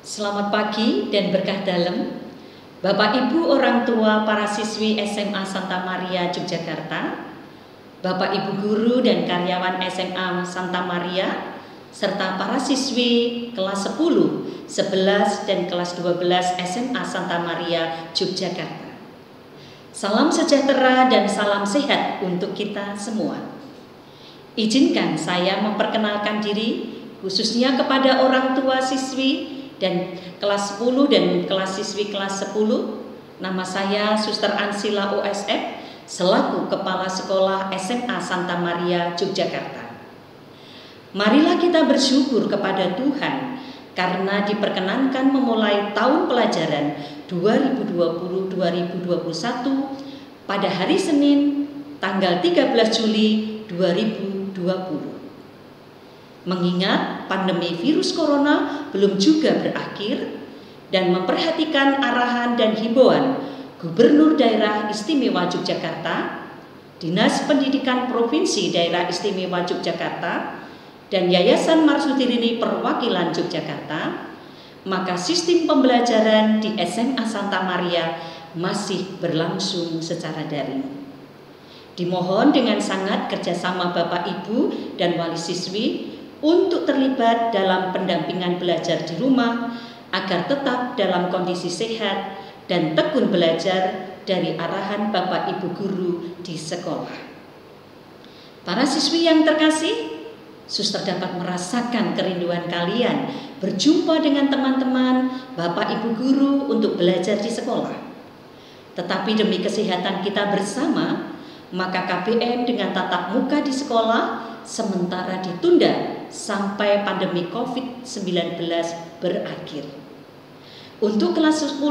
Selamat pagi dan berkah dalam Bapak Ibu orang tua para siswi SMA Santa Maria Yogyakarta, Bapak Ibu guru dan karyawan SMA Santa Maria, serta para siswi kelas 10, 11, dan kelas 12 SMA Santa Maria Yogyakarta. Salam sejahtera dan salam sehat untuk kita semua. Izinkan saya memperkenalkan diri khususnya kepada orang tua siswi dan kelas 10 dan kelas siswi kelas 10. Nama saya Suster Ansila OSF selaku Kepala Sekolah SMA Santa Maria Yogyakarta. Marilah kita bersyukur kepada Tuhan karena diperkenankan memulai tahun pelajaran 2020-2021 pada hari Senin tanggal 13 Juli 2020. Mengingat pandemi virus corona belum juga berakhir dan memperhatikan arahan dan himbauan Gubernur Daerah Istimewa Yogyakarta, Dinas Pendidikan Provinsi Daerah Istimewa Yogyakarta, dan Yayasan Marsudi Perwakilan Yogyakarta, maka sistem pembelajaran di SMA Santa Maria masih berlangsung secara daring. Dimohon dengan sangat kerjasama Bapak Ibu dan wali siswi untuk terlibat dalam pendampingan belajar di rumah agar tetap dalam kondisi sehat dan tekun belajar dari arahan Bapak Ibu guru di sekolah. Para siswi yang terkasih, Suster dapat merasakan kerinduan kalian berjumpa dengan teman-teman Bapak Ibu guru untuk belajar di sekolah. Tetapi demi kesehatan kita bersama, maka KBM dengan tatap muka di sekolah sementara ditunda sampai pandemi COVID-19 berakhir. Untuk kelas 10,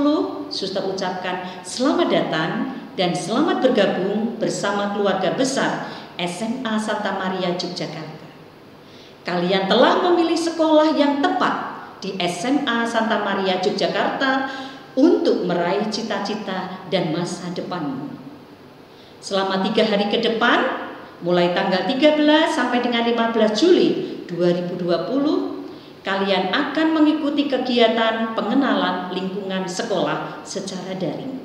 Suster ucapkan selamat datang dan selamat bergabung bersama keluarga besar SMA Santa Maria Yogyakarta. Kalian telah memilih sekolah yang tepat di SMA Santa Maria Yogyakarta untuk meraih cita-cita dan masa depanmu. Selama 3 hari ke depan, mulai tanggal 13 sampai dengan 15 Juli 2020, kalian akan mengikuti kegiatan pengenalan lingkungan sekolah secara daring.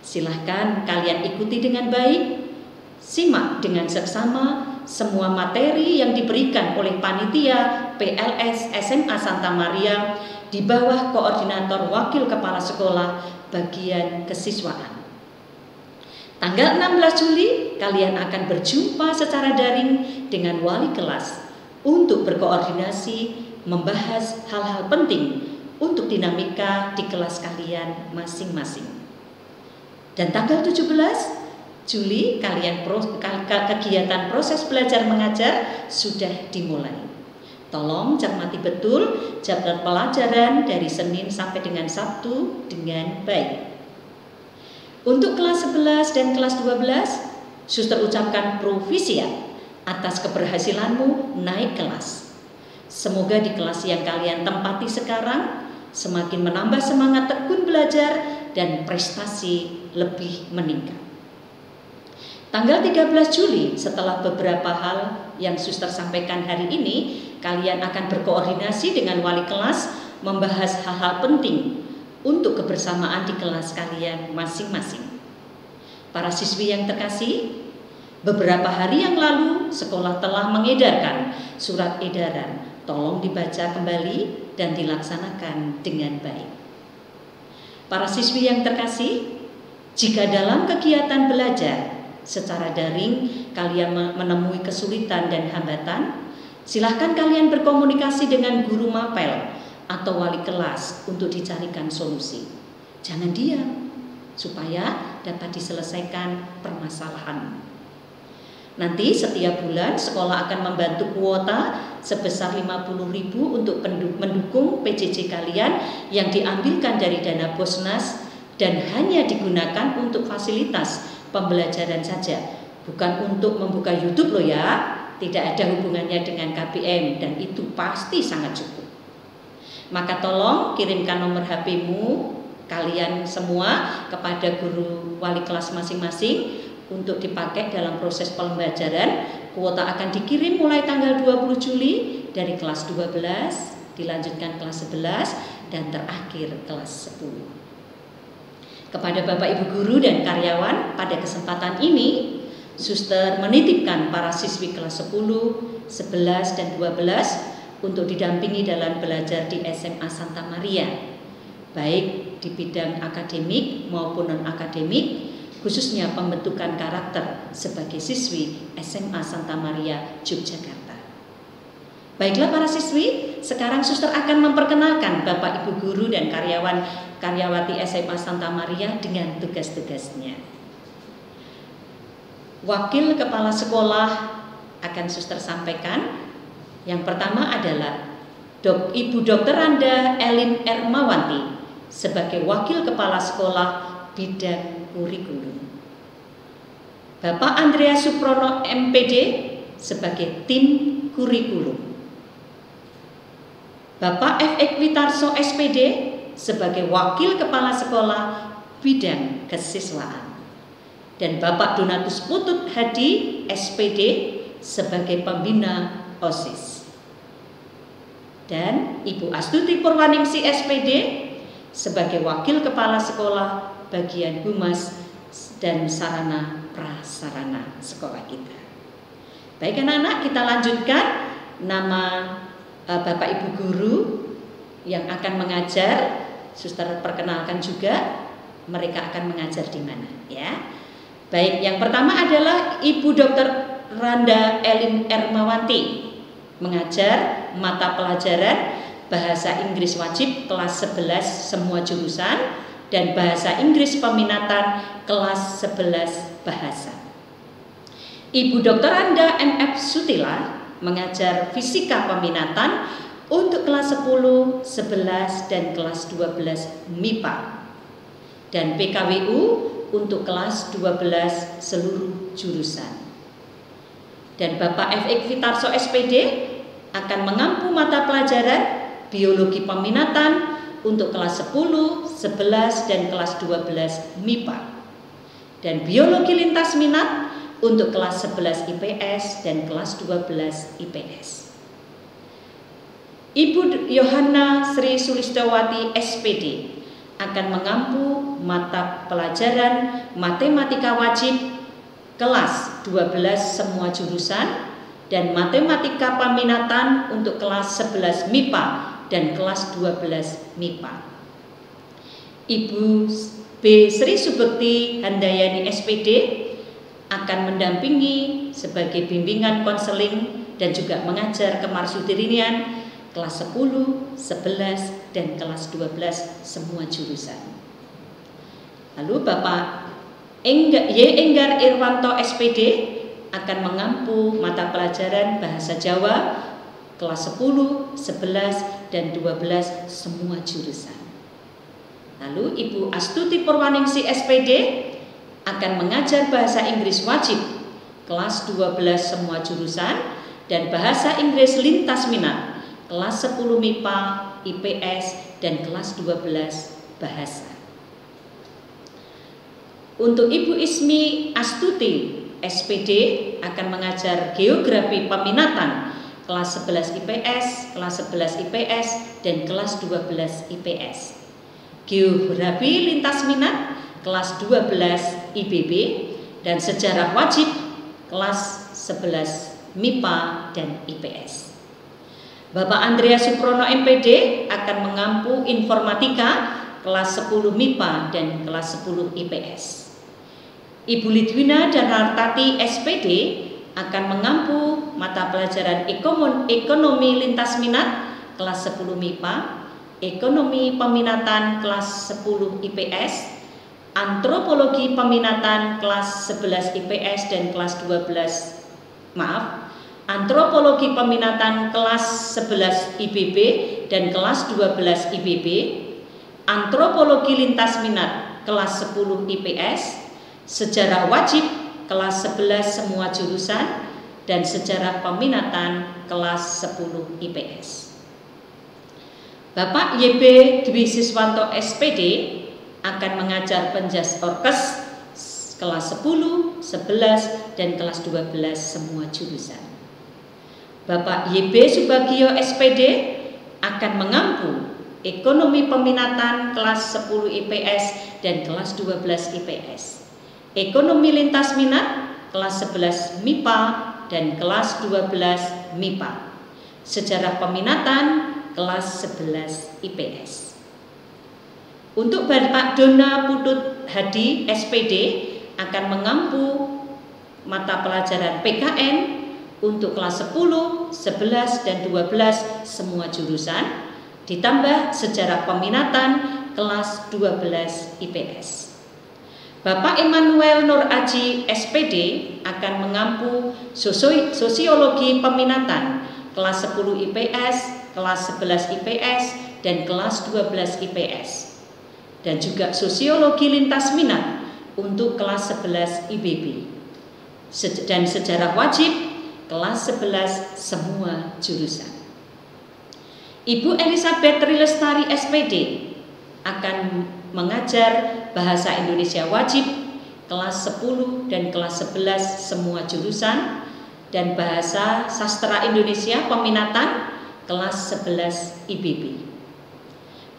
Silahkan kalian ikuti dengan baik, simak dengan seksama semua materi yang diberikan oleh panitia PLS SMA Santa Maria di bawah koordinator wakil kepala sekolah bagian kesiswaan. Tanggal 16 Juli, kalian akan berjumpa secara daring dengan wali kelas untuk berkoordinasi membahas hal-hal penting untuk dinamika di kelas kalian masing-masing. Dan tanggal 17 Juli, kegiatan proses belajar mengajar sudah dimulai. Tolong cermati betul jadwal pelajaran dari Senin sampai dengan Sabtu dengan baik. Untuk kelas 11 dan kelas 12, Suster ucapkan provisia atas keberhasilanmu naik kelas. Semoga di kelas yang kalian tempati sekarang semakin menambah semangat tekun belajar dan prestasi lebih meningkat. Tanggal 13 Juli, setelah beberapa hal yang Suster sampaikan hari ini, kalian akan berkoordinasi dengan wali kelas membahas hal-hal penting untuk kebersamaan di kelas kalian masing-masing. Para siswi yang terkasih, beberapa hari yang lalu sekolah telah mengedarkan surat edaran. Tolong dibaca kembali dan dilaksanakan dengan baik. Para siswi yang terkasih, jika dalam kegiatan belajar secara daring kalian menemui kesulitan dan hambatan, silahkan kalian berkomunikasi dengan guru mapel atau wali kelas untuk dicarikan solusi. Jangan diam, supaya dapat diselesaikan permasalahan. Nanti setiap bulan sekolah akan membantu kuota sebesar 50.000 untuk mendukung PJJ kalian yang diambilkan dari dana Bosnas dan hanya digunakan untuk fasilitas pembelajaran saja, bukan untuk membuka YouTube loh ya. Tidak ada hubungannya dengan KBM dan itu pasti sangat cukup. Maka tolong kirimkan nomor HP-mu kalian semua kepada guru wali kelas masing-masing untuk dipakai dalam proses pembelajaran. Kuota akan dikirim mulai tanggal 20 Juli dari kelas 12, dilanjutkan kelas 11, dan terakhir kelas 10. Kepada Bapak Ibu Guru dan karyawan, pada kesempatan ini Suster menitipkan para siswi kelas 10, 11, dan 12 untuk didampingi dalam belajar di SMA Santa Maria, baik di bidang akademik maupun non-akademik, khususnya pembentukan karakter sebagai siswi SMA Santa Maria, Yogyakarta. Baiklah para siswi, sekarang Suster akan memperkenalkan Bapak Ibu Guru dan karyawati SMA Santa Maria dengan tugas-tugasnya. Wakil Kepala Sekolah akan Suster sampaikan. Yang pertama adalah Ibu Dr. Randa Elin Ermawanti sebagai Wakil Kepala Sekolah Bidang Kurikulum. Bapak Andrea Suprono MPD sebagai Tim Kurikulum. Bapak F. Ekwitarso SPD sebagai Wakil Kepala Sekolah Bidang Kesiswaan. Dan Bapak Donatus Putut Hadi SPD sebagai Pembina OSIS. Dan Ibu Astuti Purwaningsi SPD sebagai Wakil Kepala Sekolah Bagian Humas dan Sarana Prasarana sekolah kita. Baik anak-anak, kita lanjutkan. Nama Bapak Ibu Guru yang akan mengajar, Suster perkenalkan juga mereka akan mengajar di mana, ya. Baik, yang pertama adalah Ibu Dr. Randa Elin Ermawanti mengajar mata pelajaran Bahasa Inggris Wajib kelas 11 semua jurusan dan Bahasa Inggris Peminatan kelas 11 Bahasa. Ibu Dr. Randa MF Sutila mengajar Fisika Peminatan untuk kelas 10, 11 dan kelas 12 MIPA. Dan PKWU untuk kelas 12 seluruh jurusan. Dan Bapak F. Ekwitarso SPD akan mengampu mata pelajaran Biologi Peminatan untuk kelas 10, 11 dan kelas 12 MIPA. Dan Biologi Lintas Minat untuk kelas 11 IPS dan kelas 12 IPS. Ibu Yohana Sri Sulistowati SPD akan mengampu mata pelajaran Matematika Wajib kelas 12 semua jurusan dan Matematika Peminatan untuk kelas 11 MIPA dan kelas 12 MIPA. Ibu B. Sri Subekti Handayani SPD akan mendampingi sebagai bimbingan konseling dan juga mengajar kemarsudirian kelas 10, 11, dan kelas 12 semua jurusan. Lalu Bapak Y. Enggar Irwanto SPD akan mengampu mata pelajaran Bahasa Jawa kelas 10, 11, dan 12 semua jurusan. Lalu Ibu Astuti Purwaningsi SPD akan mengajar Bahasa Inggris Wajib kelas 12 semua jurusan dan Bahasa Inggris Lintas Minat kelas 10 MIPA, IPS, dan kelas 12 Bahasa. Untuk Ibu Ismi Astuti SPD akan mengajar Geografi Peminatan kelas 11 IPS, kelas 11 IPS, dan kelas 12 IPS. Geografi Lintas Minat kelas 12 IBB dan Sejarah Wajib kelas 11 MIPA dan IPS. Bapak Andrea Suprono MPD akan mengampu Informatika kelas 10 MIPA dan kelas 10 IPS. Ibu Lidwina dan Hartati SPD akan mengampu mata pelajaran Ekonomi Lintas Minat kelas 10 MIPA, Ekonomi Peminatan kelas 10 IPS, Antropologi Peminatan kelas 11 IPS dan kelas 12 Antropologi Peminatan kelas 11 IBB dan kelas 12 IBB, Antropologi Lintas Minat kelas 10 IPS, Sejarah Wajib kelas 11 semua jurusan, dan Sejarah Peminatan kelas 10 IPS. Bapak YB Dwi Siswanto SPD akan mengajar penjas orkes kelas 10, 11, dan kelas 12 semua jurusan. Bapak YB Subagio SPD akan mengampu ekonomi peminatan kelas 10 IPS dan kelas 12 IPS, ekonomi lintas minat kelas 11 MIPA dan kelas 12 MIPA, sejarah peminatan kelas 11 IPS. Untuk Bapak Dona Putut Hadi SPD akan mengampu mata pelajaran PKN untuk kelas 10, 11, dan 12 semua jurusan, ditambah sejarah peminatan kelas 12 IPS. Bapak Emmanuel Nur Aji SPD akan mengampu sosiologi peminatan kelas 10 IPS, kelas 11 IPS, dan kelas 12 IPS, dan juga sosiologi lintas minat untuk kelas 11 IBB, dan sejarah wajib kelas 11 semua jurusan. Ibu Elizabeth Trilestari SPD akan mengajar bahasa Indonesia wajib kelas 10 dan kelas 11 semua jurusan, dan bahasa sastra Indonesia peminatan kelas 11 IBB.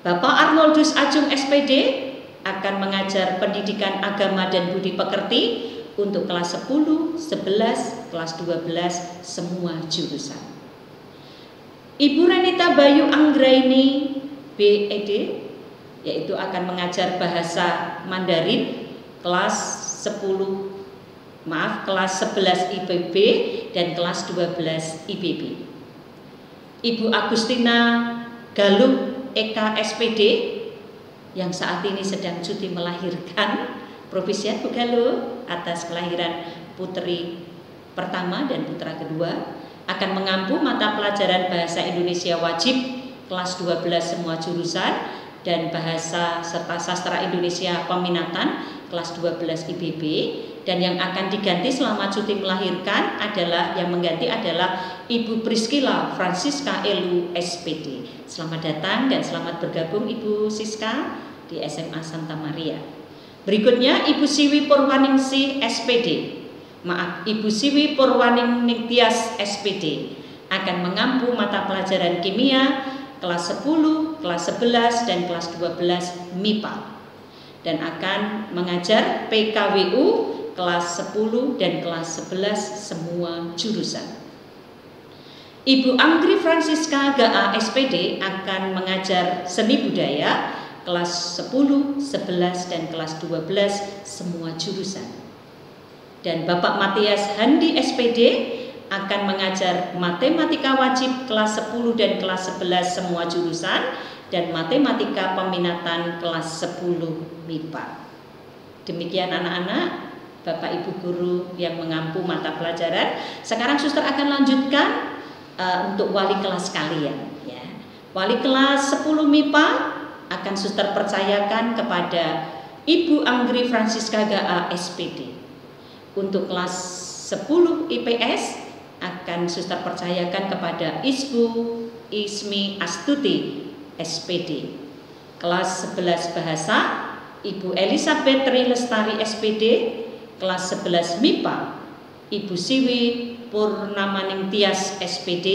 Bapak Arnoldus Ajung SPD akan mengajar pendidikan agama dan budi pekerti untuk kelas 10, 11, kelas 12 semua jurusan. Ibu Renita Bayu Anggraini BED yaitu akan mengajar bahasa Mandarin kelas 11 IPB dan kelas 12 IBB. Ibu Agustina Galuh Eka SPD yang saat ini sedang cuti melahirkan, Propisiat Bu Galuh atas kelahiran putri pertama dan putra kedua, akan mengampu mata pelajaran bahasa Indonesia wajib kelas 12 semua jurusan dan bahasa serta sastra Indonesia peminatan kelas 12 IBB, dan yang akan diganti selama cuti melahirkan yang mengganti adalah Ibu Priscilla Francisca Elu SPD. Selamat datang dan selamat bergabung Ibu Siska di SMA Santa Maria. Berikutnya Ibu Siwi Purwaningsih SPD. Ibu Siwi Purwaningtyas SPD akan mengampu mata pelajaran kimia kelas 10, kelas 11, dan kelas 12 MIPA, dan akan mengajar PKWU kelas 10 dan kelas 11 semua jurusan. Ibu Anggri Francisca Gaa SPD akan mengajar seni budaya kelas 10, 11, dan kelas 12 semua jurusan. Dan Bapak Matias Handi SPD akan mengajar matematika wajib kelas 10 dan kelas 11 semua jurusan, dan matematika peminatan kelas 10 MIPA. Demikian anak-anak, Bapak Ibu guru yang mengampu mata pelajaran. Sekarang suster akan lanjutkan untuk wali kelas kalian ya. Wali kelas 10 MIPA akan suster percayakan kepada Ibu Anggri Francisca Gaa SPD. Untuk kelas 10 IPS akan suster percayakan kepada Isbu Ismi Astuti SPD. Kelas 11 bahasa Ibu Elizabeth Trilestari SPD. Kelas 11 MIPA Ibu Siwi Purnamaningtyas SPD,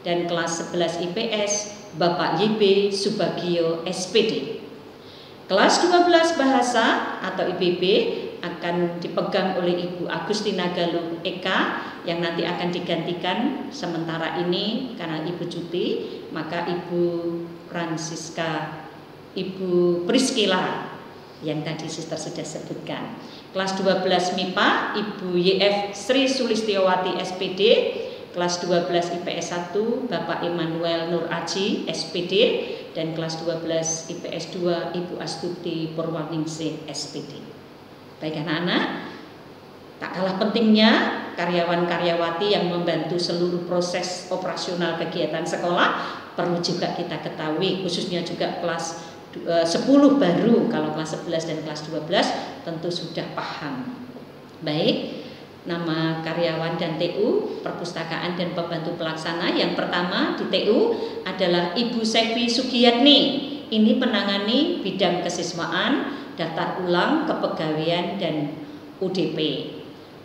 dan kelas 11 IPS Bapak YB Subagio SPD. Kelas 12 bahasa atau IBB akan dipegang oleh Ibu Agustina Galuh Eka yang nanti akan digantikan sementara ini karena Ibu cuti, maka Ibu Francisca, Ibu Priscilla yang tadi suster sudah sebutkan. Kelas 12 MIPA Ibu YF Sri Sulistiowati SPD, kelas 12 IPS 1 Bapak Emmanuel Nur Aji SPD, dan kelas 12 IPS 2 Ibu Astuti Purwaningsih SPD. Baik anak-anak, tak kalah pentingnya karyawan-karyawati yang membantu seluruh proses operasional kegiatan sekolah perlu juga kita ketahui, khususnya juga kelas 10 baru. Kalau kelas 11 dan kelas 12 tentu sudah paham. Baik, nama karyawan dan TU, perpustakaan dan pembantu pelaksana. Yang pertama di TU adalah Ibu Sevi Sugiyatni. Ini penangani bidang kesiswaan, daftar ulang, kepegawaian, dan UDP.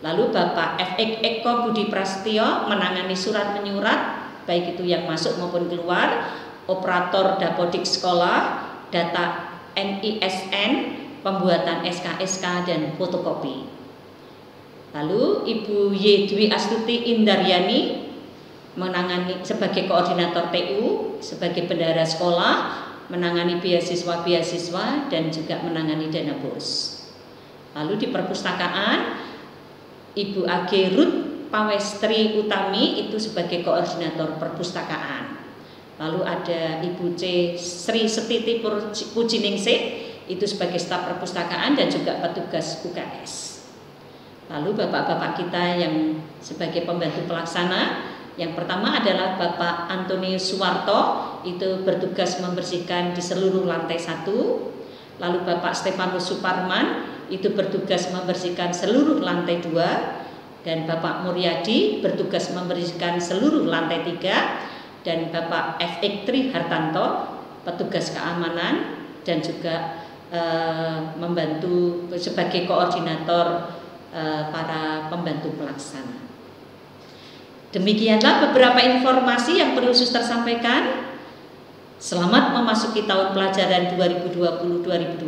Lalu Bapak F.Ek Eko Budi Prasetyo menangani surat menyurat, baik itu yang masuk maupun keluar, operator dapodik sekolah, data NISN, pembuatan SK-SK dan fotokopi. Lalu Ibu Y. Dwi Astuti Indaryani menangani sebagai koordinator TU, sebagai bendahara sekolah, menangani beasiswa-beasiswa dan juga menangani dana BOS. Lalu di perpustakaan Ibu AG Ruth Pawestri Utami itu sebagai koordinator perpustakaan. Lalu ada Ibu C. Sri Setiti Pujiningsih itu sebagai staf perpustakaan dan juga petugas UKS. Lalu bapak-bapak kita yang sebagai pembantu pelaksana, yang pertama adalah Bapak Antonius Suwarto, itu bertugas membersihkan di seluruh lantai 1. Lalu Bapak Stefanus Suparman itu bertugas membersihkan seluruh lantai 2, dan Bapak Muryadi bertugas membersihkan seluruh lantai 3, dan Bapak F.X. Tri Hartanto petugas keamanan dan juga membantu sebagai koordinator para pembantu pelaksana. Demikianlah beberapa informasi yang perlu suster sampaikan. Selamat memasuki tahun pelajaran 2020-2021.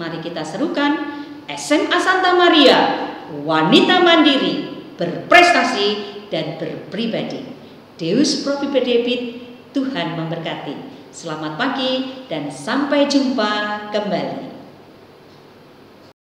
Mari kita serukan SMA Santa Maria, wanita mandiri, berprestasi dan berpribadi. Deus Provibedebit, Tuhan memberkati. Selamat pagi dan sampai jumpa kembali.